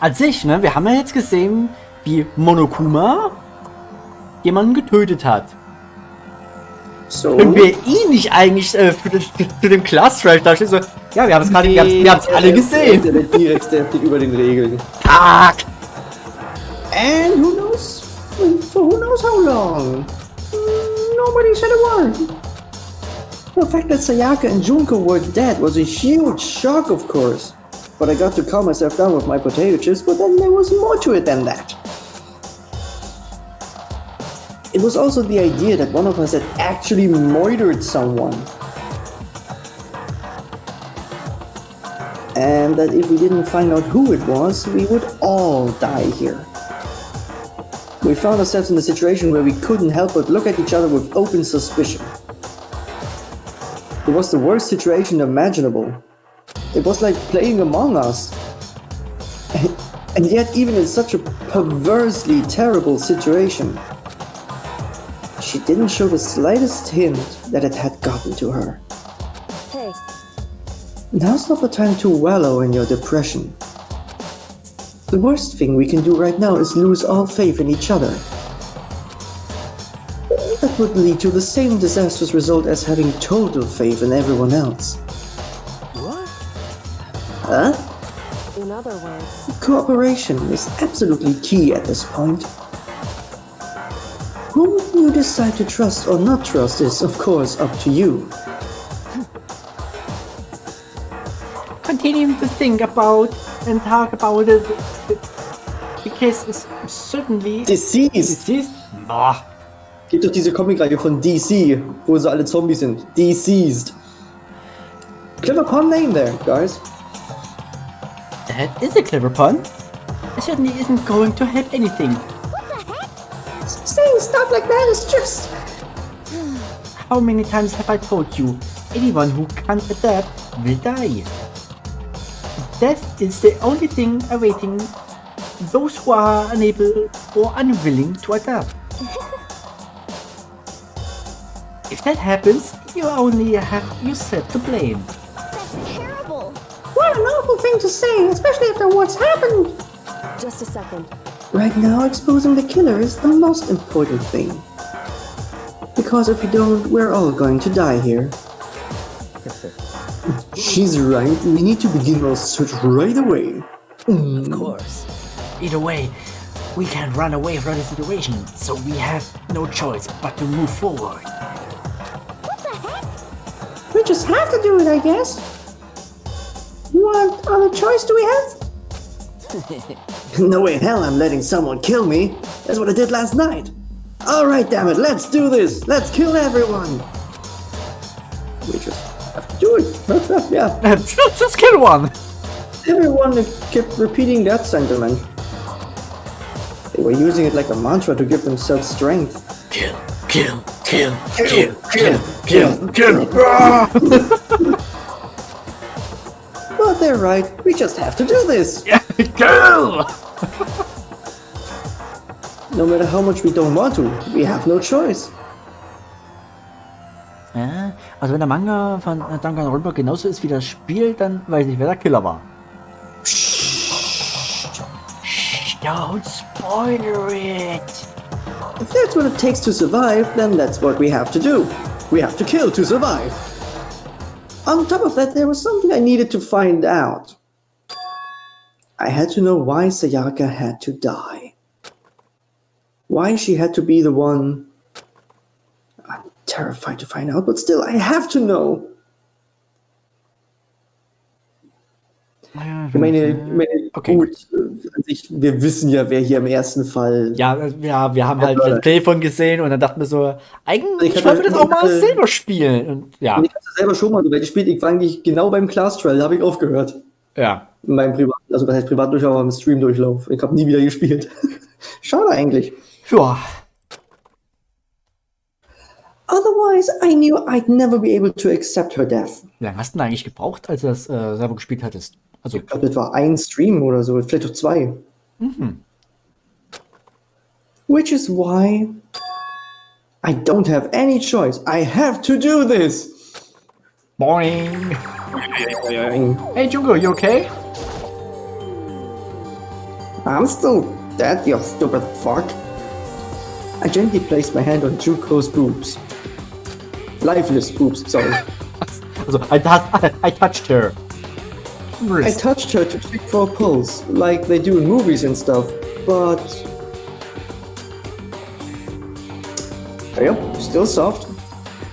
An sich, ne, wir haben ja jetzt gesehen, wie Monokuma jemanden getötet hat. So. Können wir ihn nicht eigentlich für den Class-Trash da stehen? So, ja, wir haben es gerade, wir haben es alle gesehen. Der direkt steht über den Regeln. Fuck! And who knows? For who knows how long? Nobody said a word. The fact that Sayaka and Junko were dead was a huge shock, of course. But I got to calm myself down with my potato chips, but then there was more to it than that. It was also the idea that one of us had actually murdered someone. And that if we didn't find out who it was, we would all die here. We found ourselves in a situation where we couldn't help but look at each other with open suspicion. It was the worst situation imaginable. It was like playing Among Us. And yet, even in such a perversely terrible situation, she didn't show the slightest hint that it had gotten to her. Hey. Now's not the time to wallow in your depression. The worst thing we can do right now is lose all faith in each other. That would lead to the same disastrous result as having total faith in everyone else. What? Huh? In other words, Cooperation is absolutely key at this point. Whom you decide to trust or not trust is, of course, up to you. Continuing to think about and talk about it, the case is certainly Deceased! Boah. Gibt doch diese Comicreihe von DC, wo sie alle Zombies sind. Deceased. Clever pun name there, guys. That is a clever pun. It certainly isn't going to help anything. Saying stuff like that is just... How many times have I told you, anyone who can't adapt will die. Death is the only thing awaiting those who are unable or unwilling to adapt. If that happens, you only have yourself to blame. that's terrible. What an awful thing to say, especially after what's happened. Just a second. Right now, exposing the killer is the most important thing. Because if we don't, we're all going to die here. She's right, we need to begin our search right away. Of course. Either way, we can't run away from the situation, so we have no choice but to move forward. What the heck? We just have to do it, I guess. What other choice do we have? No way in hell I'm letting someone kill me. That's what I did last night. Alright, damn it, let's do this. Let's kill everyone. We just have to do it. Yeah. Just kill one! Everyone kept repeating that sentiment. They were using it like a mantra to give themselves strength. Kill, kill, kill, kill, kill, kill, kill. But they're right, we just have to do this. Yeah, kill! No matter how much we don't want to, we have no choice. Ja, also wenn der Manga von Danganronpa genauso ist wie das Spiel, dann weiß ich, wer der Killer war. Don't spoiler it! If that's what it takes to survive, then that's what we have to do. We have to kill to survive. On top of that, there was something I needed to find out. I had to know why Sayaka had to die. Why she had to be the one. I'm terrified to find out, but still, I have to know. Ich meine, okay. Gut, wir wissen ja, wer hier im ersten Fall... Ja, wir haben halt das Telefon gesehen und dann dachten wir so, eigentlich wollen wir das auch mal selber spielen. Und, ja. Ich habe das selber schon mal so weit gespielt, ich war eigentlich genau beim Class Trial, da habe ich aufgehört. Ja. In meinem Privat, also was heißt Privatdurchlauf, aber im Stream-Durchlauf. Ich habe nie wieder gespielt. Schade eigentlich. Ja. Otherwise, I knew I'd never be able to accept her death. Wie lange hast du denn eigentlich gebraucht, als du das selber gespielt hattest? Also, Ich glaube, das war ein Stream oder so, vielleicht auch zwei. Mhm. Which is why I don't have any choice. I have to do this. Morning. Hey Junko, you okay? I'm still dead, you stupid fuck. I gently placed my hand on Juko's boobs. Lifeless boobs, sorry. Also, I touched her. I touched her to check for a pulse, like they do in movies and stuff, but... Yep, still soft.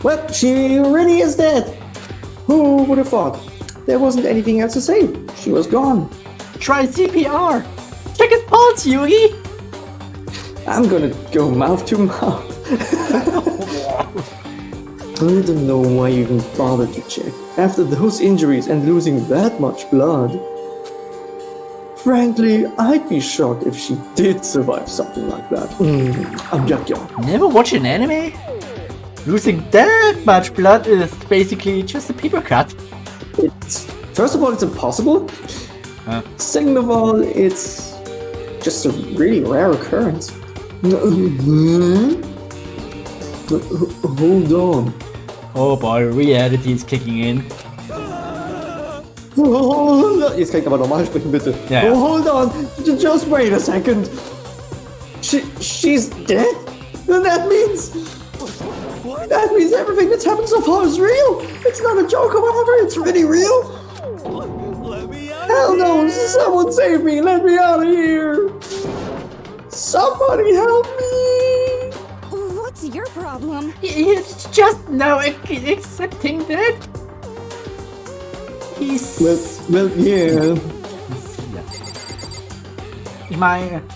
Well, she really is dead. Who would have thought? There wasn't anything else to say. She was gone. Try CPR. Check his pulse, Yuri. I'm gonna go mouth to mouth. I don't know why you even bothered to check. After those injuries and losing that much blood. Frankly, I'd be shocked if she did survive something like that. Never watch an anime? Losing that much blood is basically just a paper cut. First of all, it's impossible. Second of all, it's just a really rare occurrence. Hold on. Oh boy, reality is kicking in. Jetzt kann ich aber normal sprechen, bitte. Ja. Oh, hold on. Just wait a second. She's dead? Then that means everything that's happened so far is real. It's not a joke or whatever. It's really real. Let me out. Hell no! Someone save me! Let me out of here! Somebody help me! What's your problem? It's just now accepting that he's... Well, yeah.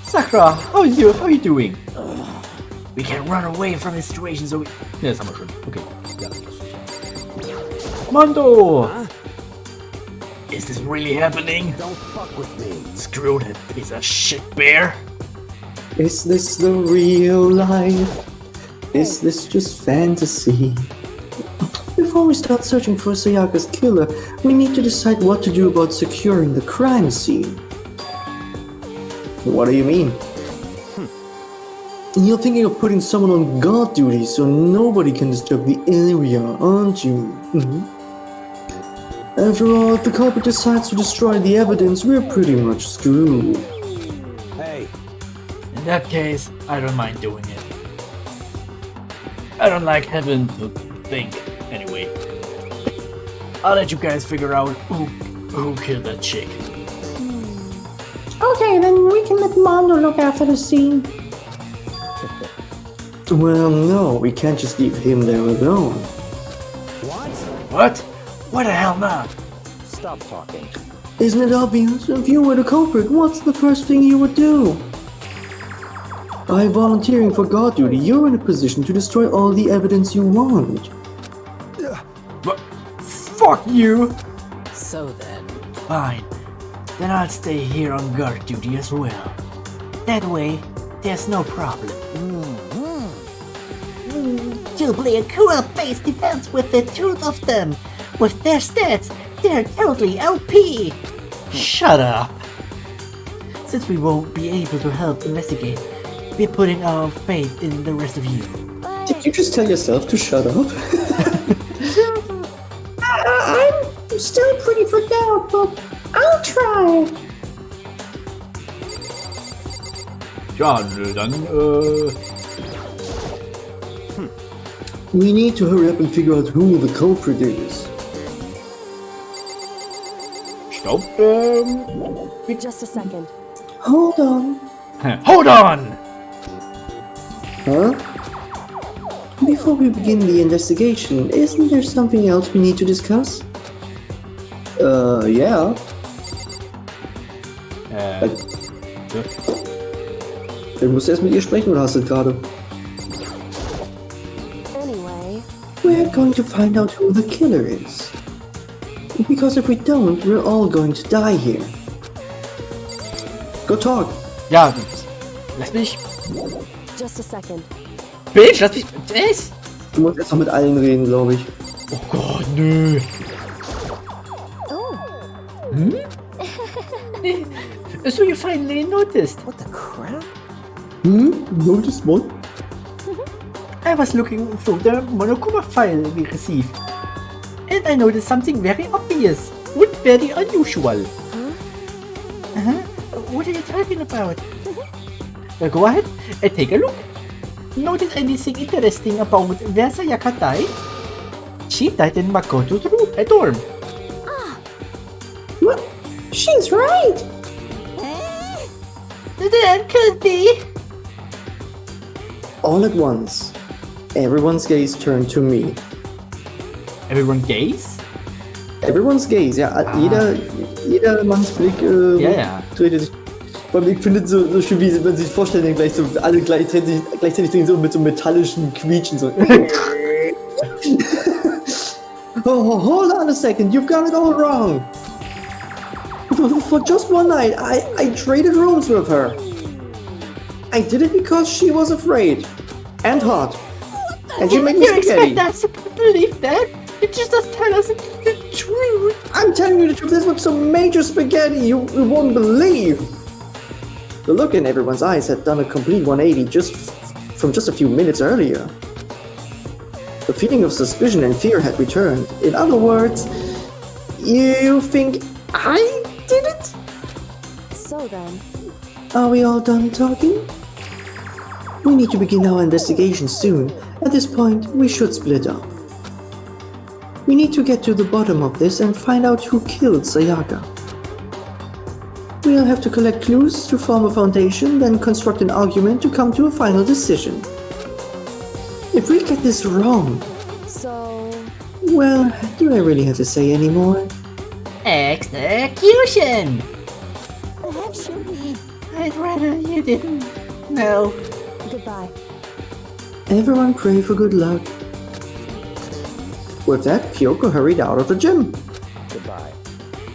Sakura, how are you doing? We can run away from the situation, so we... Ja, das haben wir schon. Okay. Ja. Mondo! Huh? Is this really happening? Don't fuck with me. Screw that piece of shit bear. Is this the real life? Is this just fantasy? Before we start searching for Sayaka's killer, we need to decide what to do about securing the crime scene. What do you mean? You're thinking of putting someone on guard duty so nobody can disturb the area, aren't you? After all, if the culprit decides to destroy the evidence, we're pretty much screwed. Hey, In that case, I don't mind doing it. I don't like having to think, anyway. I'll let you guys figure out who killed that chick. Okay, then we can let Mondo look after the scene. Well, no, we can't just leave him there alone. what? What? What the hell not? Stop talking. Isn't it obvious? If you were the culprit, what's the first thing you would do? By volunteering for guard duty, you're in a position to destroy all the evidence you want. What? Fuck you! So then, Fine. Then I'll stay here on guard duty as well. That way, there's no problem. To play a cool base defense with the truth of them. With their stats, they're totally OP! Shut up! Since we won't be able to help investigate, we're putting our faith in the rest of you. Did you just tell yourself to shut up? I'm still pretty freaked out, but I'll try. Ja, dann, We need to hurry up and figure out who the culprit is. Stopp, Just a second. Hold on. Hold on! Huh? Before we begin the investigation, isn't there something else we need to discuss? Yeah. Du musst erst mit ihr sprechen oder hast du gerade? Anyway, We're going to find out who the killer is. Because if we don't, we're all going to die here. Go talk. Ja, lass mich. just a second. Bitch, lass mich. Was? Du musst erst noch mit allen reden, glaube ich. Oh Gott, nö. Oh, So you finally noticed. What the crap? Notice what? I was looking through the Monokuma file we received. And I noticed something very obvious. And very unusual. What are you talking about? Go ahead and take a look. Notice anything interesting about where Sayaka died? She died in Makoto's room, a dorm. What? She's right! That could be. All at once, everyone's gaze turned to me. Everyone gaze? Everyone's gaze, ja. Jeder Manns Blick Ja. drehte sich. Vor allem, ich finde es so schön, wie man sich vorstellt, dann gleich so alle gleichzeitig drehen so mit so metallischen Quietschen so. Oh, hold on a second, you've got it all wrong. For just one night, I traded rooms with her. I did it because she was afraid and hot, and she made me You spaghetti. expect us to believe that? You just don't tell us the truth. I'm telling you the truth. This was some major spaghetti you won't believe. The look in everyone's eyes had done a complete 180 from just a few minutes earlier. The feeling of suspicion and fear had returned. In other words, you think I did it? So then, Are we all done talking? We need to begin our investigation soon. At this point, we should split up. We need to get to the bottom of this and find out who killed Sayaka. We'll have to collect clues to form a foundation, then construct an argument to come to a final decision. If we get this wrong, so well, do I really have to say anymore? Execution! actually, I'd rather you didn't. No. goodbye. Everyone pray for good luck. With that, Kyoko hurried out of the gym. Goodbye.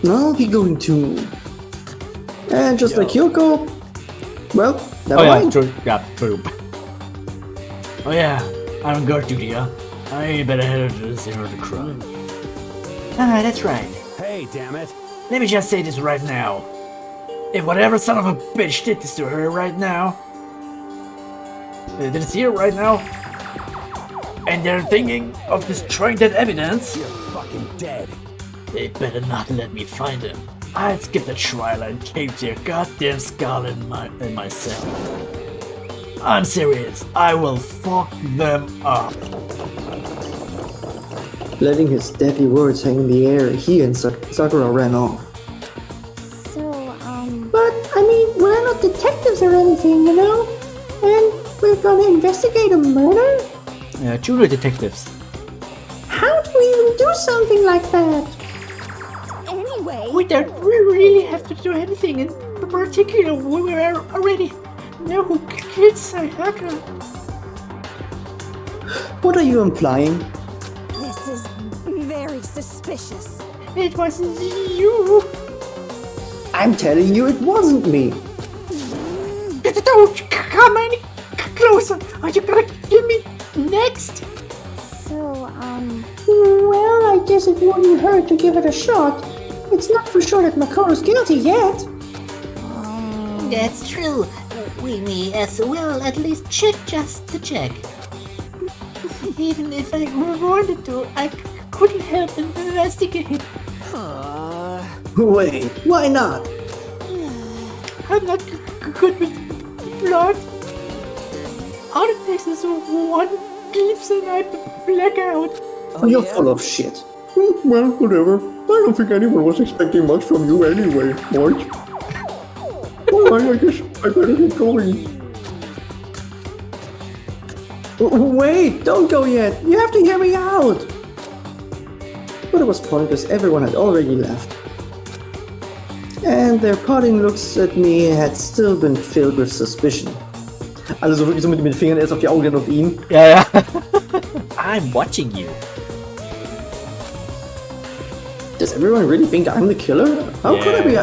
I'll be going too. And just like Kyoko, well, never Oh yeah, mind. true. Yeah, true. Oh yeah, I'm on guard duty, huh? I better head to the scene of the crime. Ah, that's right. Hey, damn it. Let me just say this right now. If whatever son of a bitch did this to her right now, did see her right now, and they're thinking of destroying that evidence, You're fucking dead. they better not let me find him. I'd skip the trial and cave to your goddamn skull in myself. I'm serious. I will fuck them up. Letting his deadly words hang in the air, he and Sakura ran off. So, But, I mean, we're not detectives or anything, you know? And we're gonna investigate a murder? Junior detectives. How do we even do something like that? anyway, We don't really have to do anything in particular. We already know who killed Sayaka. What are you implying? this is very suspicious. It wasn't you. I'm telling you it wasn't me. Don't come any closer. Are you gonna kill me next? So, Well, I guess it wouldn't hurt to give it a shot. It's not for sure that Makoto's guilty yet. That's true. We may as well at least check just to check. Even if I wanted to, I couldn't help investigate. Wait, why not? I'm not good with blood. All it takes is one glimpse and I black out. You're full of shit. Well, whatever. I don't think anyone was expecting much from you anyway, Marge. Alright, I guess I better get going. Wait, don't go yet. You have to hear me out. But it was pointless. Everyone had already left. And their parting looks at me had still been filled with suspicion. Also so wirklich so mit den Fingern erst auf die Augen, dann auf ihn. Yeah. I'm watching you. Does everyone really think I'm the killer? How could I be?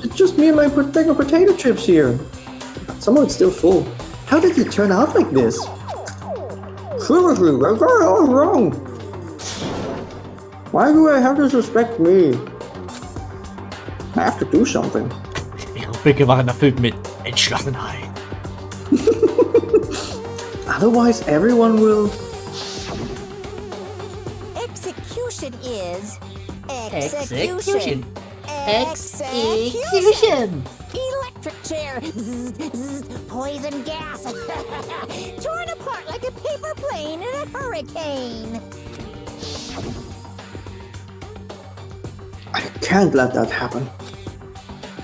It's just me and my bag of potato chips here. Somehow it's still full. How did it turn out like this? Seriously, I got it all wrong. Why do I have to suspect me? I have to do something. Ihre Blicke waren erfüllt mit Entschlossenheit. Otherwise, everyone will. execution is Execution. Execution. electric chair. Zzz, zzz, poison gas. Torn apart like a paper plane in a hurricane. I can't let that happen.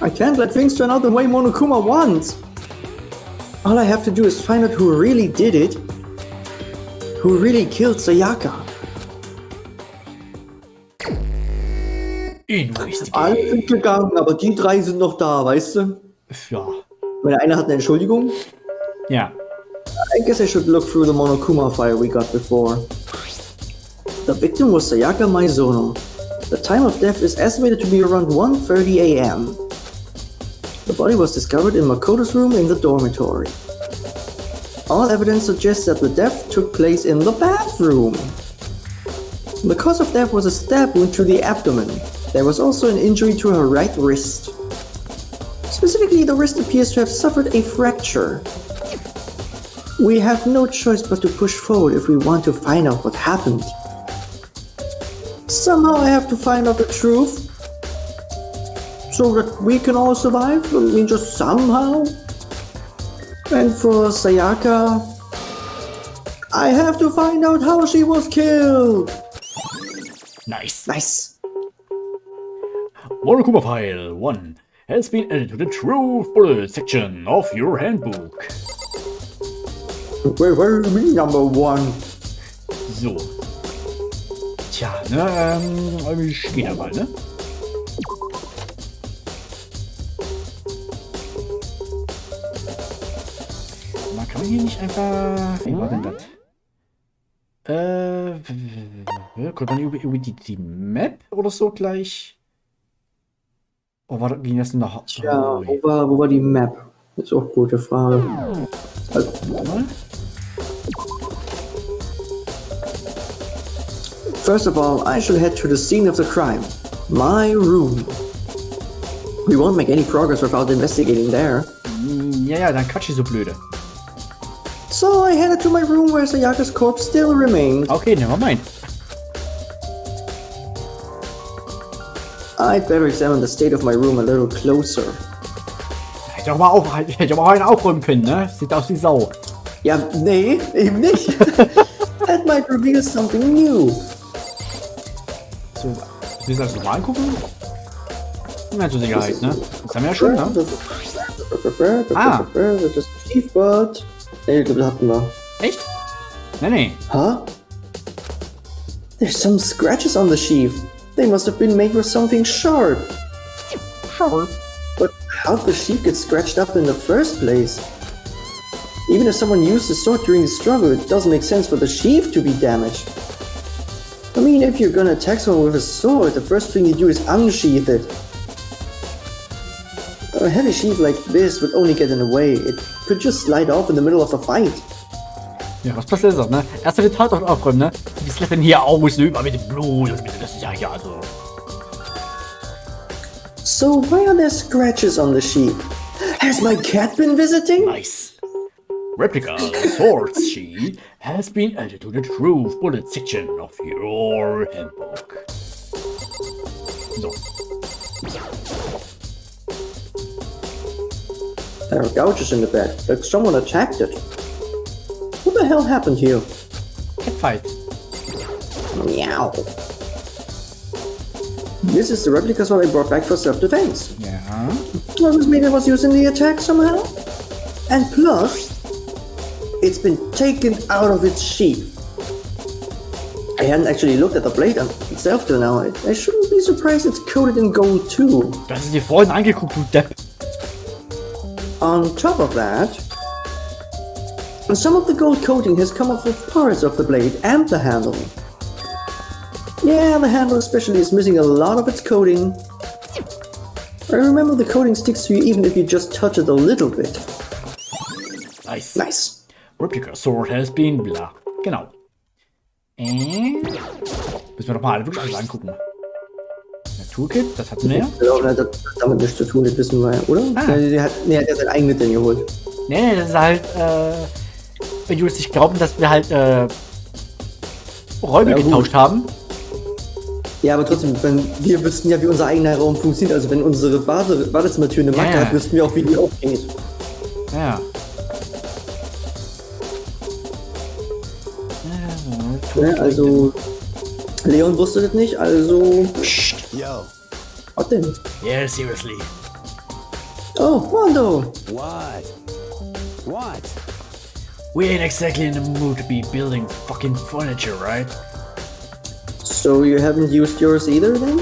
I can't let things turn out the way Monokuma wants. All I have to do is find out who really did it. Who really killed Sayaka. Alle sind gegangen, aber die drei sind noch da, weißt du? Ja. Weil einer hat eine Entschuldigung. Ja. I guess I should look through the Monokuma file we got before. The victim was Sayaka Maizono. The time of death is estimated to be around 1:30 a.m. The body was discovered in Makoto's room in the dormitory. All evidence suggests that the death took place in the bathroom. The cause of death was a stab wound to the abdomen. There was also an injury to her right wrist. Specifically, the wrist appears to have suffered a fracture. We have no choice but to push forward if we want to find out what happened. Somehow I have to find out the truth. So that we can all survive? I mean, just somehow? And for Sayaka, I have to find out how she was killed! Nice. Nice. Monokuma File 1 has been added to the Truth Bullet section of your handbook. Where do you mean number 1? So. Tja, ne, ich geh da mal, ne? Man kann hier nicht einfach... Wie war denn das? Konnte man über die Map oder so gleich? Oh, ging das noch? Tja, wo war die Map? Das ist auch eine gute Frage. Also, first of all, I shall head to the scene of the crime. My room. We won't make any progress without investigating there. Ja, dann quatsch ich so blöde. So I headed to my room where Sayaka's corpse still remained. Okay, never mind. I'd better examine the state of my room a little closer. Hätte auch mal einen aufräumen können, ne? Sieht aus wie Sau. Ja, nee, eben nicht. That might reveal something new. So, willst du das nochmal angucken? Na, zur Sicherheit, ne? Das haben wir ja schon, ne? Ah. Das Stiefbad. Nee, das hatten wir. Echt? Nee. Huh? There's some scratches on the sheath. They must have been made with something sharp. Sharp? But how'd the sheath get scratched up in the first place? Even if someone used the sword during the struggle, it doesn't make sense for the sheath to be damaged. I mean, if you're gonna attack someone with a sword, the first thing you do is unsheath it. A heavy sheath like this would only get in the way. It could just slide off in the middle of a fight. Ja, was passiert ist, ne? Erst den Tatort aufräumen, ne? Wie sieht das denn hier aus, ne? Mit dem Blut, das ist ja hier, also... So, why are there scratches on the sheath? Has my cat been visiting? Nice. Replica Swords Sheet has been added to the Truth Bullet section of your handbook. So. There are gouges in the bed, like someone attacked it. What the hell happened here? Catfight. Meow. This is the replica sword I brought back for self-defense. Ja. Well, this means it was used in the attack somehow. And plus, it's been taken out of its sheath. I hadn't actually looked at the blade itself till now. I shouldn't be surprised it's coated in gold too. Das ist dir vorhin angeguckt, du Depp. On top of that, some of the gold coating has come off with parts of the blade and the handle. Yeah, the handle especially is missing a lot of its coating. I remember the coating sticks to you even if you just touch it a little bit. Nice. Nice. Replica Sword has been blah. Genau. Müssen wir doch mal wirklich alles angucken. Toolkit, das hatten wir ja. Das hat damit nichts zu tun, das wissen wir ja, oder? Ah. Der hat ja sein eigenes Ding geholt. Nee, das ist halt, wenn du jetzt nicht glauben, dass wir halt, Räume getauscht haben. Ja, aber trotzdem, wir wüssten ja, wie unser eigener Raum funktioniert. Also wenn unsere Badezimmertür eine Macke hat, wüssten wir auch, wie die aufgeht. Ja. Ja, also Leon wusste das nicht, also... Yo. Was denn? Yeah, seriously. Oh, Mondo! What? We ain't exactly in the mood to be building fucking furniture, right? So you haven't used yours either then?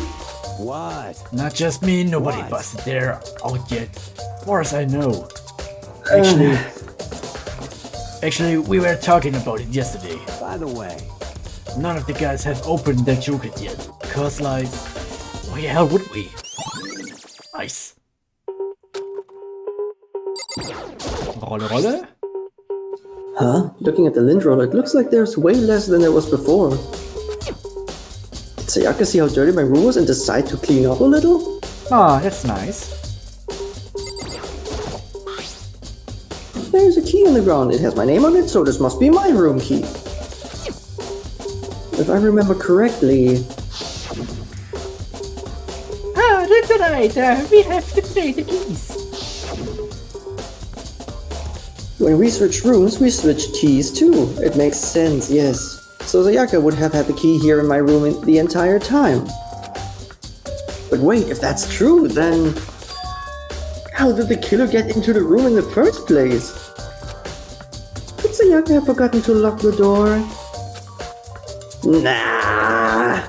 What? Not just me, nobody What? busted there out yet. Far as I know. Actually, we were talking about it yesterday. By the way, None of the guys have opened their toolkit yet. Cause like, why the hell would we? Nice. Rolle? Huh? Looking at the lint roller, it looks like there's way less than there was before. Did Sayaka see how dirty my room was and decide to clean up a little? Ah, that's nice. There's a key on the ground. It has my name on it, so this must be my room key. If I remember correctly... Ah, that's right. We have to play the keys. When we switch rooms, we switch keys too. It makes sense, yes. So Sayaka would have had the key here in my room the entire time. But wait, if that's true, then... How did the killer get into the room in the first place? Could Sayaka have forgotten to lock the door? Nah!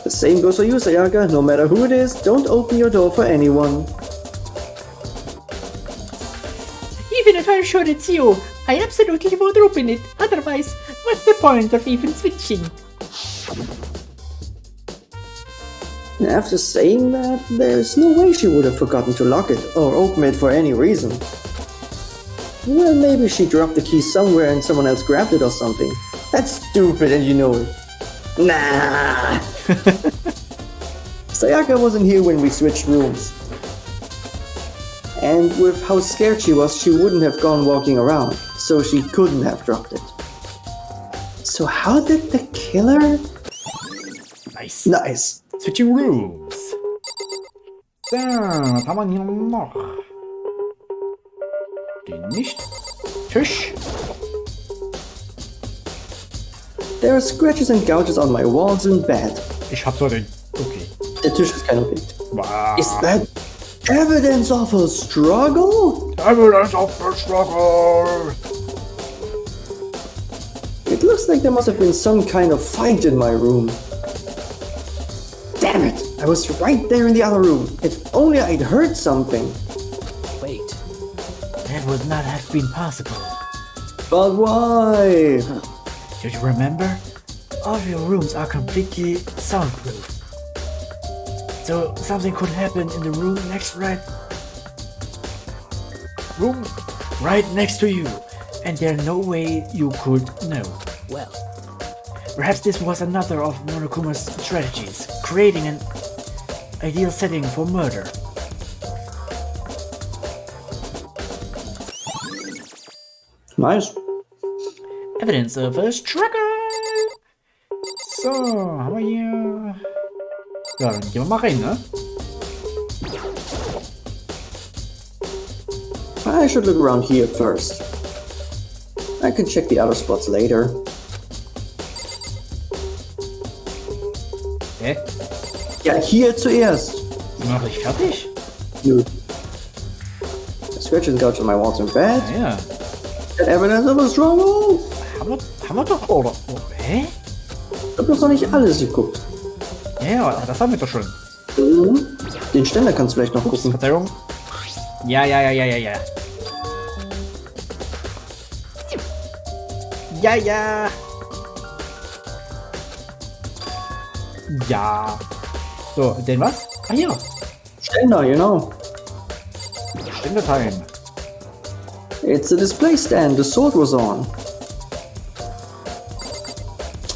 The same goes for you, Sayaka. No matter who it is, don't open your door for anyone. Even if I'm sure it's you, I absolutely won't open it. Otherwise, what's the point of even switching? After saying that, there's no way she would have forgotten to lock it or open it for any reason. Well, maybe she dropped the key somewhere and someone else grabbed it or something. That's stupid and you know it. Nah! Sayaka wasn't here when we switched rooms. And with how scared she was, she wouldn't have gone walking around, so she couldn't have dropped it. So how did the killer... Nice. Nice. Switching rooms. So, was haben wir hier noch? Den nicht. Tisch. There are scratches and gouges on my walls and bed. Ich hab so den. Okay. Der Tisch ist kein Objekt. Wow. Is that evidence of a struggle? Evidence of the struggle. It looks like there must have been some kind of fight in my room. Damn it! I was right there in the other room. If only I'd heard something. wait. That would not have been possible. But why? Do you remember? All of your rooms are completely soundproof. So something could happen in the room next right next to you, and there's no way you could know. Well, Perhaps this was another of Monokuma's strategies, creating an ideal setting for murder. Nice. Evidence of a struggle! So, haben wir hier... Ja, dann gehen wir mal rein, ne? I should look around here first. I can check the other spots later. Hä? Ja, hier zuerst. Sind wir noch nicht fertig? Nö. The scratches and gouges on my walls and bed. Ja. That evidence of a struggle. Haben wir doch, oder? Oh, hä? Ich hab noch nicht alles geguckt. Ja, aber das haben wir doch schon. Mhm. Den Ständer kannst du vielleicht noch gucken. Verzeihung. Ja. Ja. Ja. So, denn was? Ah, hier. Ständer, genau. Ständer-Time. It's a display stand the sword was on.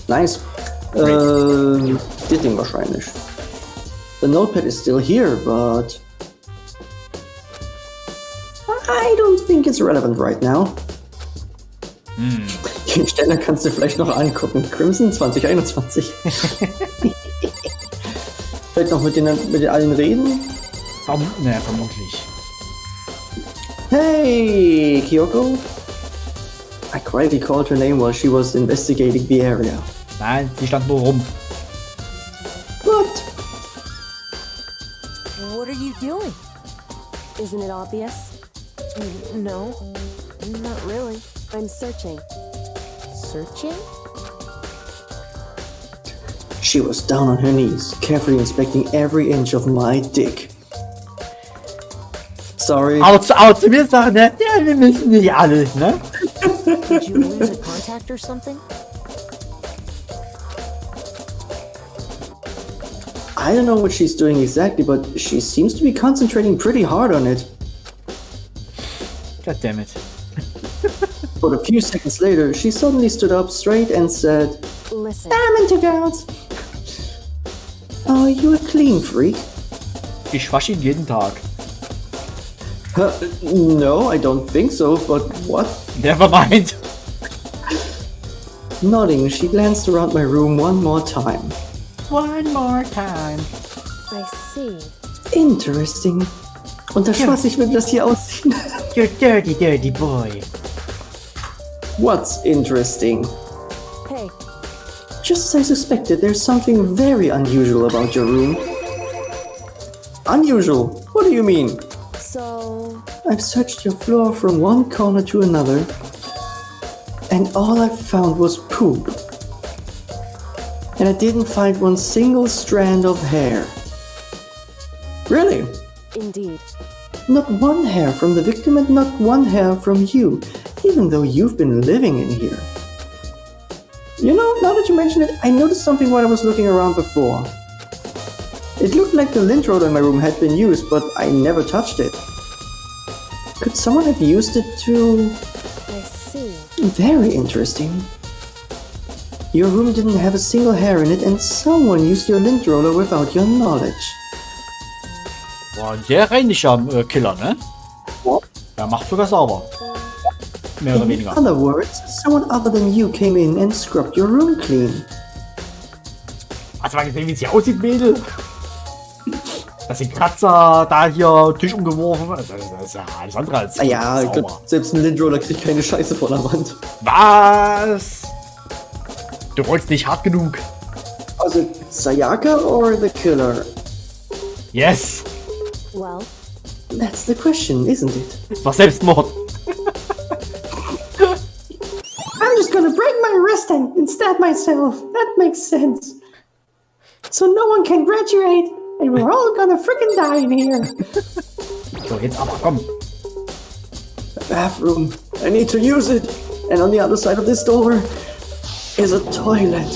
Nice. Das Ding wahrscheinlich. The notepad is still here, but... I don't think it's relevant right now. Den Steller kannst du vielleicht noch angucken. Crimson 2021. Vielleicht noch mit den allen reden? Vermutlich. Hey, Kyoko. I quietly called her name while she was investigating the area. Nein, sie stand nur rum. What? What are you doing? Isn't it obvious? No, not really. I'm searching. Searching? She was down on her knees, carefully inspecting every inch of my dick. Sorry. Auch zu mir sagen, ne? Ja, wir müssen nicht alles, ne? Did you lose a contact or something? I don't know what she's doing exactly, but she seems to be concentrating pretty hard on it. God damn it. But a few seconds later, she suddenly stood up straight and said, Listen. I'm into girls. Are you a clean freak? Ich wasche ihn jeden Tag. No, I don't think so, but what? Never mind. Nodding, she glanced around my room one more time. One more time. I see. Interesting. Und der Spaß, ich will das hier aussehen. You dirty, dirty boy. What's interesting? Hey, Just as I suspected, there's something very unusual about your room. Unusual? What do you mean? so I've searched your floor from one corner to another, and all I found was poop. And I didn't find one single strand of hair. Really? indeed. Not one hair from the victim and not one hair from you, even though you've been living in here. You know, now that you mention it, I noticed something while I was looking around before. It looked like the lint roller in my room had been used, but I never touched it. Could someone have used it to... I see. Very interesting. Your room didn't have a single hair in it, and someone used your lint roller without your knowledge. Boah, ein sehr reinlicher Killer, ne? What? Er macht sogar sauber. Mehr oder In weniger. other words, someone other than you came in and scrubbed your room clean. Hast du mal gesehen, wie sie aussieht, Mädel? Dass die Kratzer da hier Tisch umgeworfen. Das ist ja alles andere als Ah ja, ich sauber. glaub, selbst ein Lint Roller kriegt keine Scheiße von der Wand. Was? Du rollst nicht hart genug. Was it Sayaka or the killer? Yes. Well, That's the question, isn't it? Das war Selbstmord. I'm just gonna break my wrist and stab myself. That makes sense. So no one can graduate, and we're all gonna frickin' die in here. So, jetzt aber, komm. The bathroom. I need to use it. And on the other side of this door is a toilet.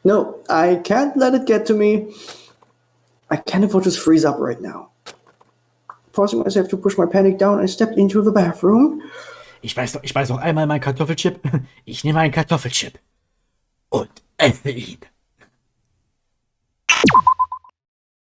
No, I can't let it get to me. I can't afford to freeze up right now. Forcing myself to push my panic down, I stepped into the bathroom. Ich beiß noch einmal meinen Kartoffelchip. Ich nehme einen Kartoffelchip. Und esse ihn.